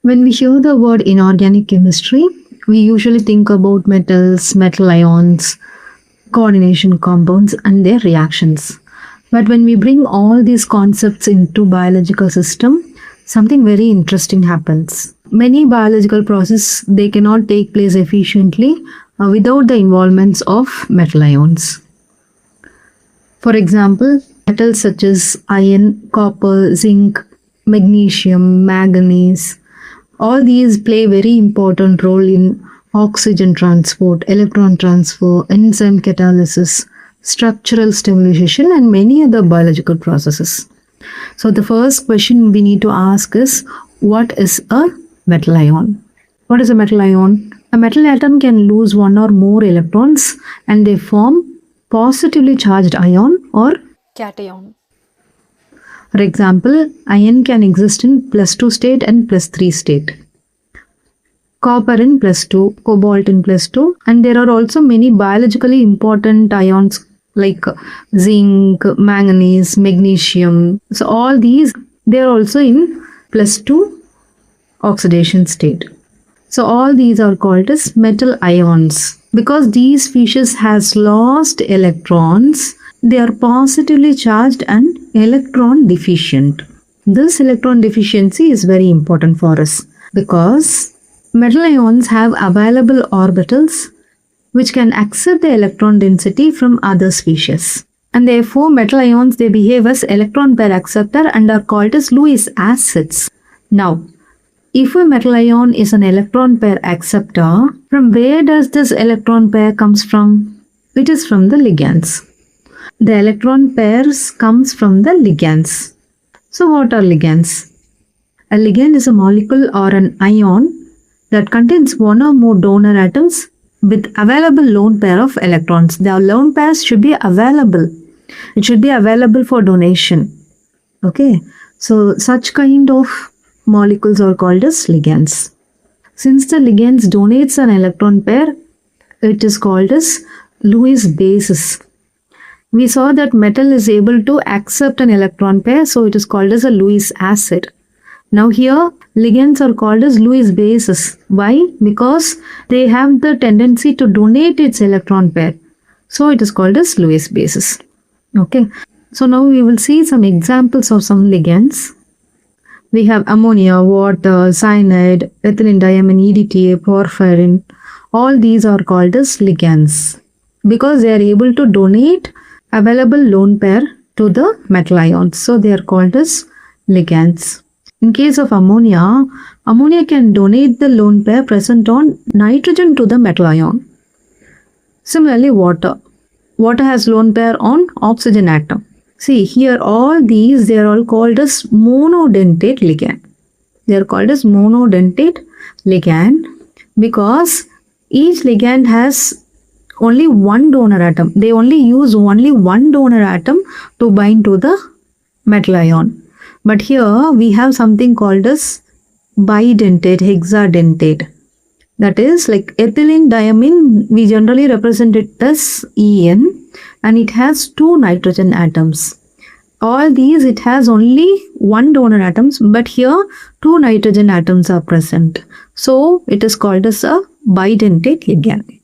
When we hear the word inorganic chemistry, we usually think about metals, metal ions, coordination compounds, and their reactions. But when we bring all these concepts into biological system, something very interesting happens. Many biological processes they cannot take place efficiently without the involvements of metal ions. For example, metals such as iron, copper, zinc, magnesium, manganese, all these play very important role in oxygen transport, electron transfer, enzyme catalysis, structural stabilization, and many other biological processes. So the first question we need to ask is, what is a metal ion? What is a metal ion? A metal atom can lose one or more electrons and they form positively charged ion or Cation. for example, iron can exist in +2 state and +3 state. Copper in +2, cobalt in +2, and there are also many biologically important ions like zinc, manganese, magnesium. So all these they are also in +2 oxidation state. So all these are called as metal ions. Because these species has lost electrons, they are positively charged and electron deficient. This electron deficiency is very important for us because metal ions have available orbitals which can accept the electron density from other species. And therefore metal ions they behave as electron pair acceptor and are called as Lewis acids. Now, if a metal ion is an electron pair acceptor, from where does this electron pair comes from? It is from the ligands. The electron pairs comes from the ligands. So what are ligands? A ligand is a molecule or an ion that contains one or more donor atoms with available lone pair of electrons. The lone pairs should be available. It should be available for donation. Okay. So such kind of molecules are called as ligands. Since the ligands donates an electron pair, it is called as Lewis bases. We saw that metal is able to accept an electron pair, so it is called as a Lewis acid. Now here, ligands are called as Lewis bases. Why? Because they have the tendency to donate its electron pair. So it is called as Lewis bases. Okay. So now we will see some examples of some ligands. We have ammonia, water, cyanide, ethylene diamine, EDTA, porphyrin. All these are called as ligands because they are able to donate available lone pair to the metal ions. So they are called as ligands. In case of ammonia, ammonia can donate the lone pair present on nitrogen to the metal ion. Similarly, water. Water has lone pair on oxygen atom. See here all these they are all called as monodentate ligand. They are called as monodentate ligand because each ligand has only one donor atom. They only use only one donor atom to bind to the metal ion. But here we have something called as bidentate, hexadentate. That is like ethylene diamine, we generally represent it as En and it has two nitrogen atoms. All these it has only one donor atoms, but here two nitrogen atoms are present. So it is called as a bidentate ligand.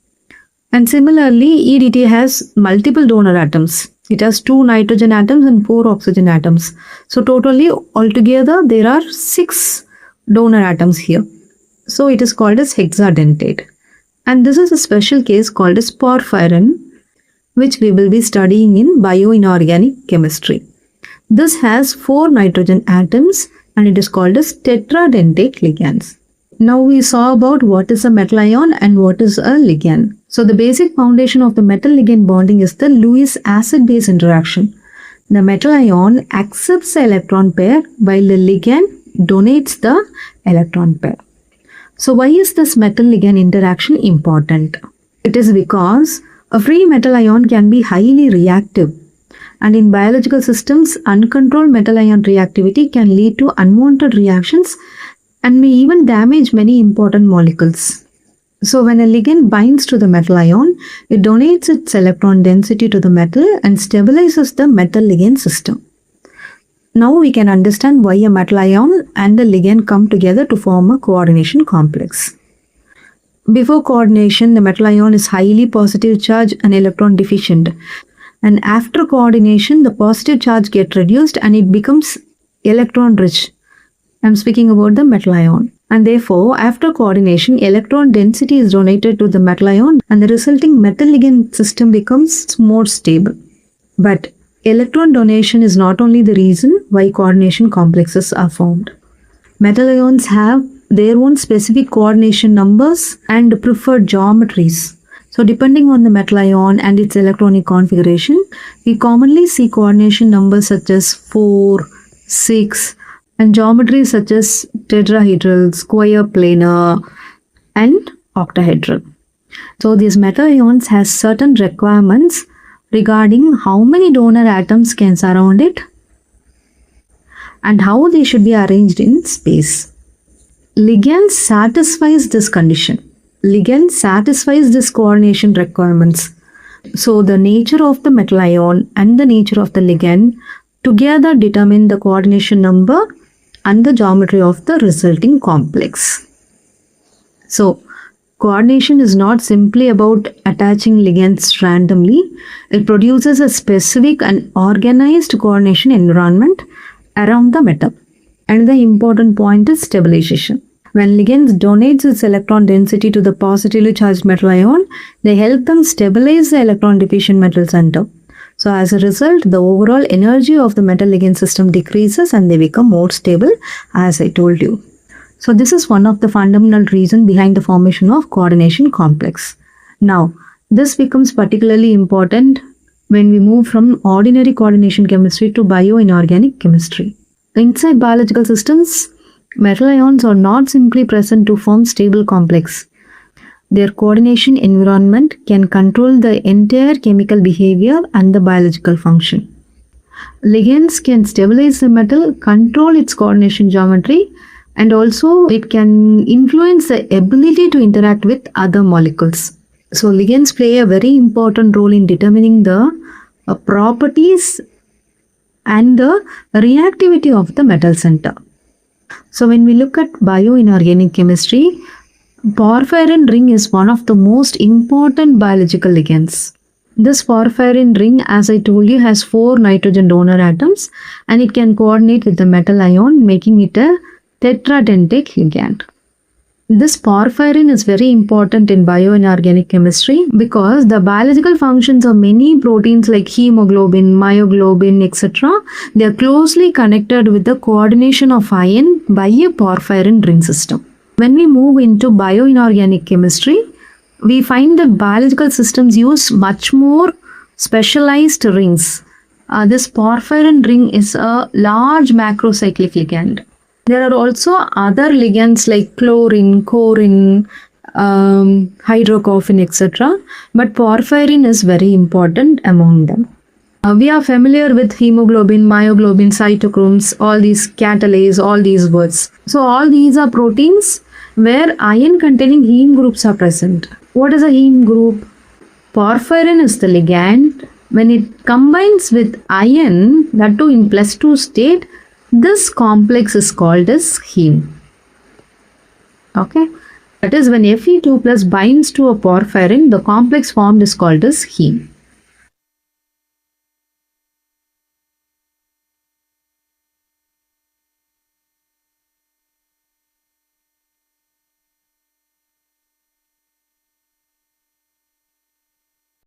And similarly, EDTA has multiple donor atoms. It has two nitrogen atoms and four oxygen atoms. So totally altogether there are 6 donor atoms here. So it is called as hexadentate. And this is a special case called as porphyrin, which we will be studying in bioinorganic chemistry. This has 4 nitrogen atoms and it is called as tetradentate ligands. Now we saw about what is a metal ion and what is a ligand. So the basic foundation of the metal ligand bonding is the Lewis acid base interaction. The metal ion accepts the electron pair while the ligand donates the electron pair. So why is this metal ligand interaction important? It is because a free metal ion can be highly reactive, and in biological systems, uncontrolled metal ion reactivity can lead to unwanted reactions and may even damage many important molecules. So when a ligand binds to the metal ion, it donates its electron density to the metal and stabilizes the metal ligand system. Now we can understand why a metal ion and the ligand come together to form a coordination complex. Before coordination, the metal ion is highly positive charge and electron deficient. And after coordination, the positive charge gets reduced and it becomes electron rich. I'm speaking about the metal ion. And therefore, after coordination, electron density is donated to the metal ion and the resulting metal ligand system becomes more stable. But electron donation is not only the reason why coordination complexes are formed. Metal ions have their own specific coordination numbers and preferred geometries. So depending on the metal ion and its electronic configuration, we commonly see coordination numbers such as 4, 6, and geometries such as tetrahedral, square planar, and octahedral. So these metal ions has certain requirements regarding how many donor atoms can surround it and how they should be arranged in space. Ligand satisfies this condition. Ligand satisfies this coordination requirements. So the nature of the metal ion and the nature of the ligand together determine the coordination number and the geometry of the resulting complex. So coordination is not simply about attaching ligands randomly. It produces a specific and organized coordination environment around the metal. And the important point is stabilization. When ligands donates its electron density to the positively charged metal ion, they help them stabilize the electron deficient metal center. So as a result, the overall energy of the metal ligand system decreases and they become more stable, as I told you. So this is one of the fundamental reasons behind the formation of coordination complex. Now, this becomes particularly important when we move from ordinary coordination chemistry to bioinorganic chemistry. Inside biological systems, metal ions are not simply present to form stable complex. Their coordination environment can control the entire chemical behavior and the biological function. Ligands can stabilize the metal, control its coordination geometry, and also it can influence the ability to interact with other molecules. So ligands play a very important role in determining the properties and the reactivity of the metal center. So when we look at bioinorganic chemistry, porphyrin ring is one of the most important biological ligands. This porphyrin ring, as I told you, has 4 nitrogen donor atoms and it can coordinate with the metal ion, making it a tetradentate ligand. This porphyrin is very important in bioinorganic chemistry because the biological functions of many proteins like hemoglobin, myoglobin, etc. they are closely connected with the coordination of ion by a porphyrin ring system. When we move into bioinorganic chemistry, we find that biological systems use much more specialized rings. This porphyrin ring is a large macrocyclic ligand. There are also other ligands like chlorine, choline, hydrocarbon, etc. But porphyrin is very important among them. We are familiar with hemoglobin, myoglobin, cytochromes, all these catalase, all these words. So all these are proteins where iron containing heme groups are present. What is a heme group? Porphyrin is the ligand. When it combines with iron, that too in +2 state, this complex is called as heme. Okay. That is when Fe2 plus binds to a porphyrin, the complex formed is called as heme.